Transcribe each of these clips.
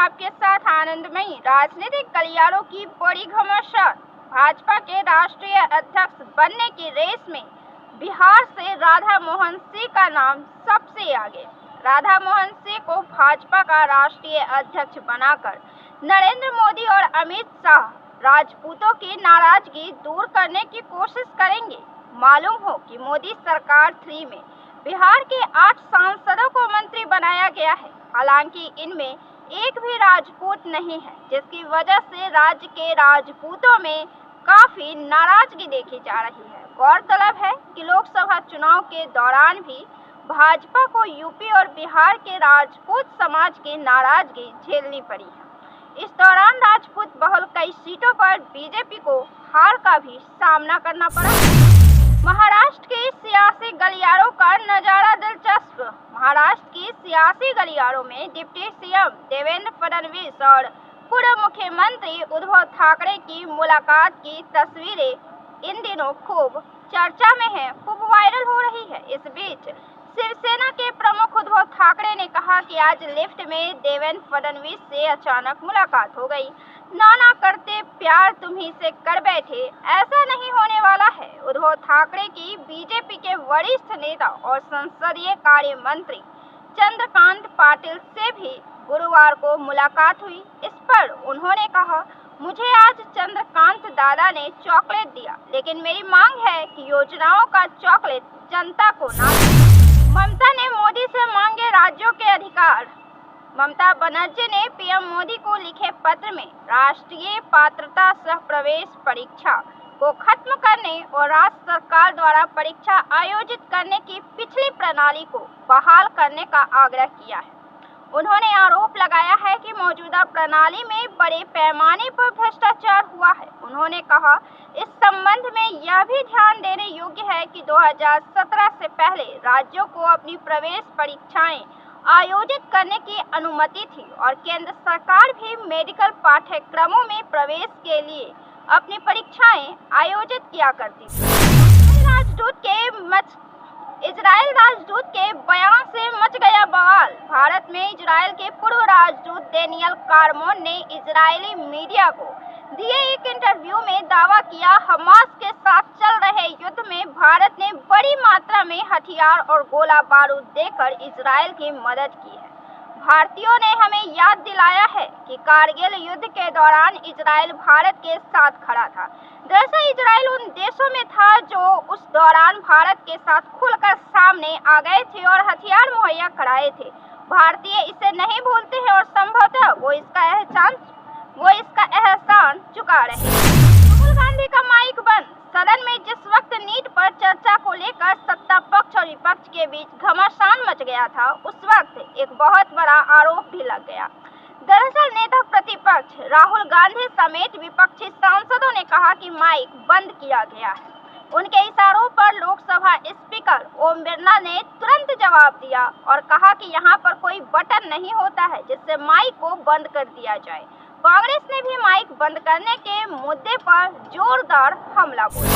आपके साथ आनंदमयी। राजनीतिक गलियारों की बड़ी घमासान। भाजपा के राष्ट्रीय अध्यक्ष बनने की रेस में बिहार से राधा मोहन सिंह का नाम सबसे आगे। राधा मोहन सिंह को भाजपा का राष्ट्रीय अध्यक्ष बनाकर नरेंद्र मोदी और अमित शाह राजपूतों की नाराजगी दूर करने की कोशिश करेंगे। मालूम हो कि मोदी सरकार 3 में बिहार के 8 सांसदों को मंत्री बनाया गया है। हालांकि इनमें एक भी राजपूत नहीं है, जिसकी वजह से राज्य के राजपूतों में काफी नाराजगी देखी जा रही है। गौरतलब है कि लोकसभा चुनाव के दौरान भी भाजपा को यूपी और बिहार के राजपूत समाज की नाराजगी झेलनी पड़ी है। इस दौरान राजपूत बहुल कई सीटों पर बीजेपी को हार का भी सामना करना पड़ा। महाराष्ट्र के सियासी गलियारों का नजारा दिलचस्प। महाराष्ट्र की सियासी गलियारों में डिप्टी सीएम देवेंद्र फडणवीस और पूर्व मुख्यमंत्री उद्धव ठाकरे की मुलाकात की तस्वीरें इन दिनों खूब चर्चा में है, खूब वायरल हो रही है। इस बीच शिवसेना के प्रमुख उद्धव ठाकरे ने कहा कि आज लिफ्ट में देवेंद्र फडणवीस से अचानक मुलाकात हो गई। ना करते प्यार तुम्ही से कर बैठे, ऐसा नहीं होने वाला है। उद्धव ठाकरे की बीजेपी के वरिष्ठ नेता और संसदीय कार्य मंत्री चंद्रकांत पाटिल से भी गुरुवार को मुलाकात हुई। इस पर उन्होंने कहा, मुझे आज चंद्रकांत दादा ने चॉकलेट दिया, लेकिन मेरी मांग है कि योजनाओं का चॉकलेट जनता को ना दे। ममता ने मोदी से मांगे राज्यों के अधिकार। ममता बनर्जी ने पीएम मोदी को लिखे पत्र में राष्ट्रीय पात्रता सह प्रवेश परीक्षा को खत्म करने और राज्य सरकार द्वारा परीक्षा आयोजित करने की पिछली प्रणाली को बहाल करने का आग्रह किया है। उन्होंने आरोप लगाया है कि मौजूदा प्रणाली में बड़े पैमाने पर भ्रष्टाचार हुआ है। उन्होंने कहा, इस संबंध में यह भी ध्यान देने योग्य है कि 2017 से पहले राज्यों को अपनी प्रवेश परीक्षाएं आयोजित करने की अनुमति थी और केंद्र सरकार भी मेडिकल पाठ्यक्रमों में प्रवेश के लिए अपनी परीक्षाएं आयोजित किया करती थी। इजराइल राजदूत के बयान से मच गया बवाल। भारत में इजराइल के पूर्व राजदूत डेनियल कारमोन ने इजरायली मीडिया को दिए एक इंटरव्यू में दावा किया, हमास के साथ चल रहे युद्ध में भारत ने बड़ी मात्रा में हथियार और गोला बारूद देकर इजराइल की मदद की है। भारतीयों ने हमें याद दिलाया है कि कारगिल युद्ध के दौरान इजराइल भारत के साथ खड़ा था। दरअसल इजराइल उन देशों में था जो उस दौरान भारत के साथ खुलकर सामने आ गए थे और हथियार मुहैया कराए थे। भारतीय इसे नहीं भूलते हैं और संभवतः वो इसका एहसान चुका रहे। राहुल गांधी का माइक बंद। सदन में जिस वक्त नीट पर चर्चा को लेकर सत्ता पक्ष और विपक्ष के बीच घमासान मच गया था, उस वक्त एक बहुत बड़ा आरोप भी लग गया। दरअसल नेता प्रतिपक्ष राहुल गांधी समेत विपक्षी सांसदों ने कहा कि माइक बंद किया गया है। उनके इशारों पर लोकसभा स्पीकर ओम बिरला ने तुरंत जवाब दिया और कहा कि यहाँ पर कोई बटन नहीं होता है जिससे माइक को बंद कर दिया जाए। कांग्रेस ने भी माइक बंद करने के मुद्दे पर जोरदार हमला बोला।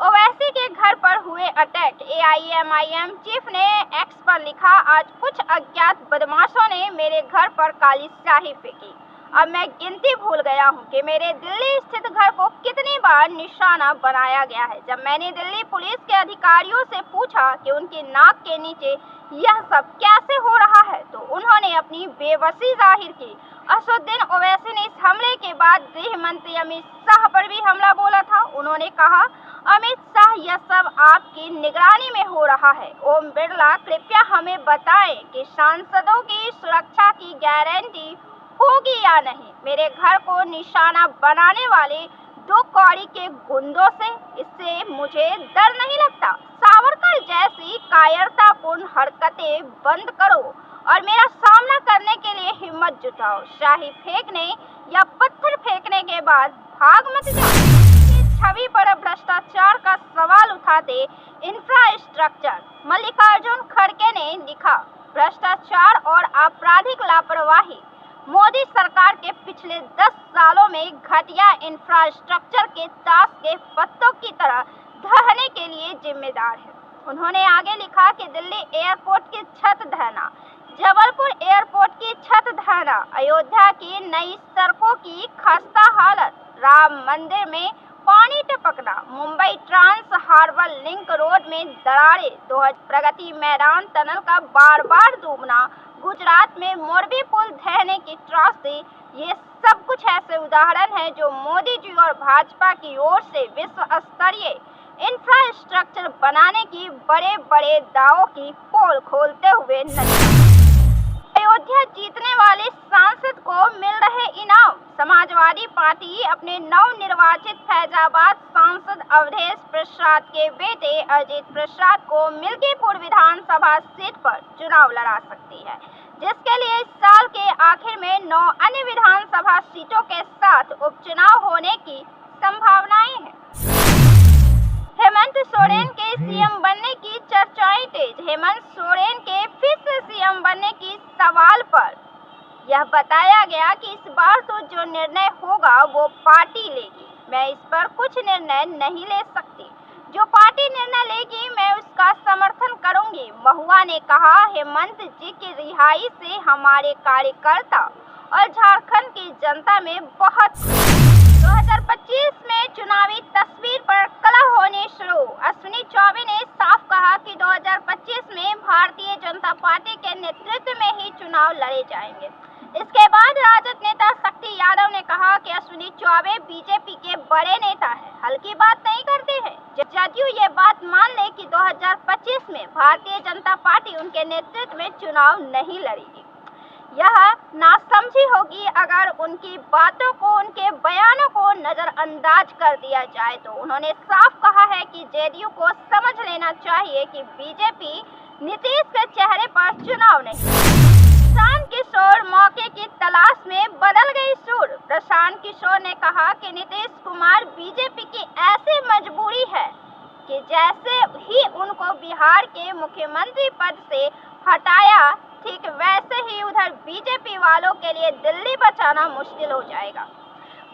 ओवैसी के घर पर हुए अटैक। एआईएमआईएम चीफ ने एक्स पर लिखा, आज कुछ अज्ञात बदमाशों ने मेरे घर पर काली स्याही फेंकी। अब मैं गिनती भूल गया हूँ कि मेरे दिल्ली स्थित घर को कितनी बार निशाना बनाया गया है। जब मैंने दिल्ली पुलिस के अधिकारियों से पूछा कि उनकी नाक के नीचे यह सब कैसे हो रहा है, तो उन्होंने अपनी बेबसी जाहिर की। असदुद्दीन ओवैसी ने इस हमले के बाद गृह मंत्री अमित शाह पर भी हमला बोला था। उन्होंने कहा, अमित शाह, यह सब आपकी निगरानी में हो रहा है। ओम बिरला, कृपया हमें बताएं कि सांसदों की सुरक्षा की गारंटी होगी या नहीं। मेरे घर को निशाना बनाने वाले 2 कौड़ी के गुंडों से इससे मुझे डर नहीं लगता। सावरकर जैसी कायरतापूर्ण हरकतें बंद करो और मेरा सामना करने के लिए हिम्मत जुटाओ। शाही फेंकने या पत्थर फेंकने के बाद भाग मत जाओ। छवि पर भ्रष्टाचार का सवाल उठाते इंफ्रास्ट्रक्चर मल्लिकार्जुन खड़गे ने लिखा, भ्रष्टाचार और आपराधिक लापरवाही मोदी सरकार के पिछले 10 सालों में घटिया इंफ्रास्ट्रक्चर के ताश के पत्तों की तरह ढहने के लिए जिम्मेदार है। उन्होंने आगे लिखा कि दिल्ली एयरपोर्ट की छत ढहना, जबलपुर एयरपोर्ट की छत रहना, अयोध्या की नई सड़कों की खस्ता हालत, राम मंदिर में पानी टपकना, Mumbai trans harbour link road में दरारें, प्रगति मैदान टनल का बार बार डूबना, गुजरात में मोरबी पुल ढहने की त्रासदी, ये सब कुछ ऐसे उदाहरण हैं जो मोदी जी और भाजपा की ओर से विश्व स्तरीय इंफ्रास्ट्रक्चर बनाने की बड़े बड़े दावों की पोल खोलते हुए नजर। अयोध्या जीतने वाले सांसद को मिल रहे इनाम, समाजवादी पार्टी अपने नवनिर्वाचित फैजाबाद सांसद अवधेश प्रसाद के बेटे अजीत प्रसाद को मिल्कीपुर विधानसभा सीट पर चुनाव लड़ा सकती है, जिसके लिए इस साल के आखिर में 9 अन्य विधानसभा सीटों के साथ उपचुनाव होने की संभावनाएं हैं। हेमंत सोरेन के सीएम बनने की चर्चाएं तेज, हेमंत सोरेन के फिर से सीएम बनने की सवाल पर यह बताया गया कि इस बार तो जो निर्णय होगा वो पार्टी लेगी, मैं इस पर कुछ निर्णय नहीं ले सकती, जो पार्टी निर्णय लेगी मैं उसका समर्थन करूंगी। महुआ ने कहा, हेमंत जी की रिहाई से हमारे कार्यकर्ता और झारखंड की जनता में बहुत 2025 में चुनावी तस्वीर पर कलह होने शुरू, अश्विनी चौबे ने साफ कहा कि 2025 में भारतीय जनता पार्टी के नेतृत्व में ही चुनाव लड़े जाएंगे। इसके बाद राजद नेता शक्ति यादव ने कहा कि अश्विनी चौबे बीजेपी के बड़े नेता हैं, हल्की बात नहीं करते हैं। जदयू ये बात मान ले कि 2025 में भारतीय जनता पार्टी उनके नेतृत्व में चुनाव नहीं लड़ेगी, यह नासमझी होगी अगर उनकी बातों को, उनके बयानों को नजरअंदाज कर दिया जाए तो। उन्होंने साफ कहा है कि जेडीयू को समझ लेना चाहिए कि बीजेपी नीतीश के चेहरे पर चुनाव नहीं। प्रशांत किशोर मौके की तलाश में बदल गई सुर, प्रशांत किशोर ने कहा कि नीतीश कुमार बीजेपी की ऐसी मजबूरी है कि जैसे ही उनको बिहार के मुख्यमंत्री पद से हटाया, ठीक वैसे ही उधर बीजेपी वालों के लिए दिल्ली बचाना मुश्किल हो जाएगा।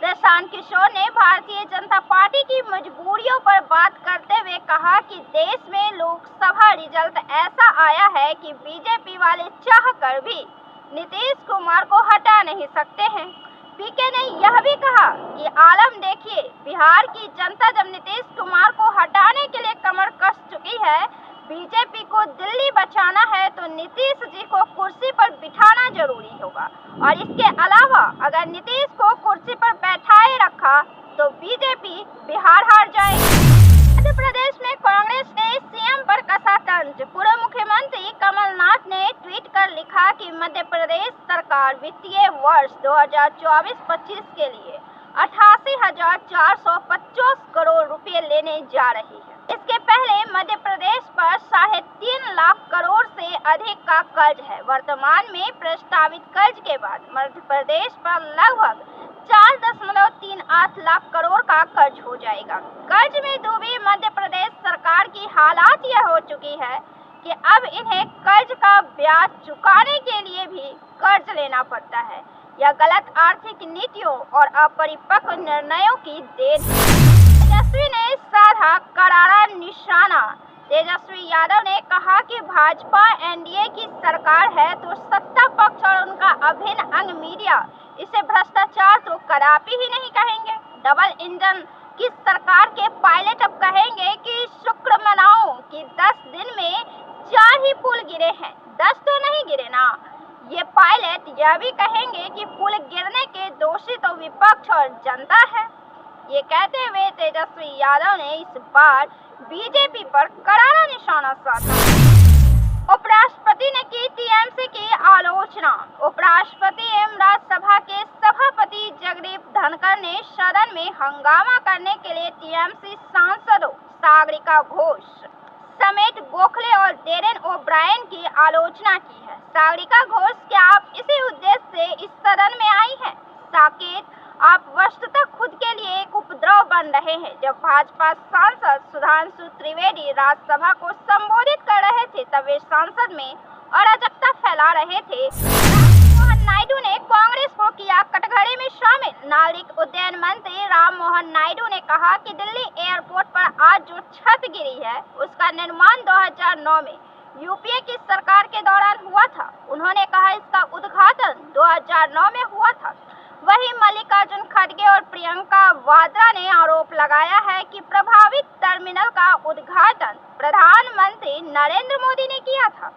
प्रशांत किशोर ने भारतीय जनता पार्टी की मजबूरियों पर बात करते हुए कहा कि देश में लोकसभा रिजल्ट ऐसा आया है कि बीजेपी वाले चाहकर भी नीतीश कुमार को हटा नहीं सकते हैं। पीके ने यह भी कहा कि आलम देखिए, बिहार की जनता जब नीतीश कुमार को हटाने के लिए कमर कस चुकी है, बीजेपी को दिल्ली बचाना है तो नीतीश जी को कुर्सी पर बिठाना जरूरी होगा, और इसके अलावा अगर नीतीश को कुर्सी पर बैठाए रखा तो बीजेपी बिहार हार जाएगी। मध्य प्रदेश में कांग्रेस ने सीएम पर कसा तंज, पूर्व मुख्यमंत्री कमलनाथ ने ट्वीट कर लिखा कि मध्य प्रदेश सरकार वित्तीय वर्ष 2024-25 के लिए 88,450 करोड़ रुपए लेने जा रही है। इसके पहले मध्य प्रदेश पर 3.5 लाख करोड़ से अधिक का कर्ज है। वर्तमान में प्रस्तावित कर्ज के बाद मध्य प्रदेश पर लगभग 4.38 लाख करोड़ का कर्ज हो जाएगा। कर्ज में डूबी मध्य प्रदेश सरकार की हालात यह हो चुकी है कि अब इन्हें कर्ज का ब्याज चुकाने के लिए भी कर्ज लेना पड़ता है। यह गलत आर्थिक नीतियों और अपरिपक्व निर्णयों की देन है। तेजस्वी ने साधा करारा निशाना, तेजस्वी यादव ने कहा कि भाजपा एनडीए की सरकार है तो सत्ता पक्ष और उनका अभिन्न अंग मीडिया इसे भ्रष्टाचार तो कदापि ही नहीं कहेंगे। डबल इंजन की सरकार के पायलट अब कहेंगे कि शुक्र मनाओ कि 10 दिन में 4 ही पुल गिरे हैं, 10 तो नहीं गिरे ना। ये पायलट यह भी कहेंगे कि पुल गिरने के दोषी तो विपक्ष और जनता है। ये कहते हुए तेजस्वी यादव ने इस बार बीजेपी पर करारा निशाना साधा। उपराष्ट्रपति ने की टीएमसी की आलोचना, उपराष्ट्रपति एवं राज्यसभा के सभापति जगदीप धनखड़ ने सदन में हंगामा करने के लिए टीएमसी सांसदों सागरिका घोष समेत गोखले और डेरेन ओब्रायन की आलोचना की है। सागरिका घोष, क्या आप इसी उद्देश्य से इस सदन में आई हैं? साकेत, आप वस्तुतः खुद के लिए एक उपद्रव बन रहे हैं। जब भाजपा सांसद सुधांशु त्रिवेदी राज्यसभा को संबोधित कर रहे थे तब वे संसद में अराजकता फैला रहे थे। राम नायडू ने कांग्रेस को किया कटघरे में शामिल। नागरिक उड्डयन मंत्री राम मोहन नायडू ने कहा कि दिल्ली एयरपोर्ट पर आज जो छत गिरी है उसका निर्माण 2009 में यूपीए की सरकार के दौरान हुआ था। उन्होंने कहा इसका उद्घाटन 2009 में हुआ था। वहीं मल्लिकार्जुन खड़गे और प्रियंका वाड्रा ने आरोप लगाया है कि प्रभावित टर्मिनल का उद्घाटन प्रधानमंत्री नरेंद्र मोदी ने किया था।